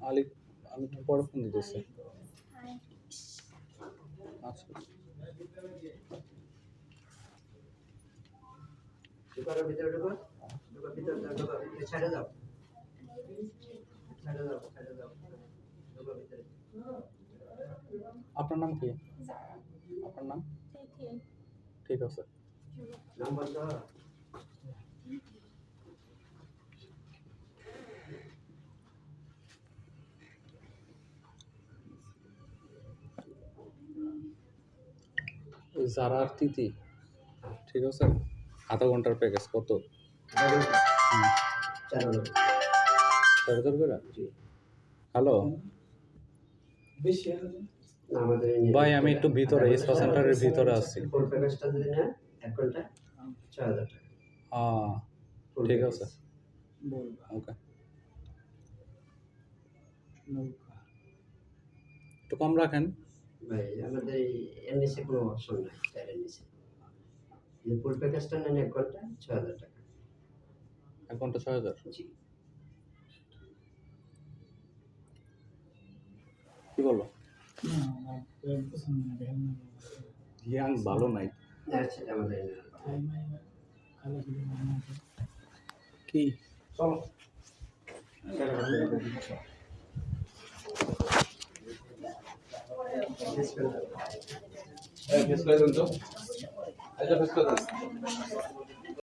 আলি আমি তো পরে ফোন দিতেছি। আচ্ছা দোকানের ভিতরে ঢোকো, দোকান ভিতরে ঢোকো, ছেড়ে দাও, ছেড়ে দাও, ছেড়ে দাও, ঢোকো ভিতরে। আপনার নাম কি? আপনার নাম? ঠিক আছে। নাম্বার দাও। জারার তিতি, ঠিক আছে। আধা ঘন্টার প্যাকেজ কত? 4,000 করে। হ্যালো ভাই, আমি একটু ভিতরে স্পা সেন্টারের ভিতরে আছি। ফুল প্যাকেজটা যদি নেন 1 ঘন্টা 4000 টাকা। হ্যাঁ ঠিক আছে, ওকে। একটু কম রাখেন ভাই আমাদের এর নিচে কোনো অপশন নাই, চারের নিচে। যদি ফুল প্যাকেজটা নেন 1 ঘন্টা 6000 টাকা। 1 ঘন্টা 6,000। জি। কি বললো? ইয়াং ভালো নাই আচ্ছা আমাদের কি চলো ফেস করে দেন তো, আচ্ছা ফেস করে দেন।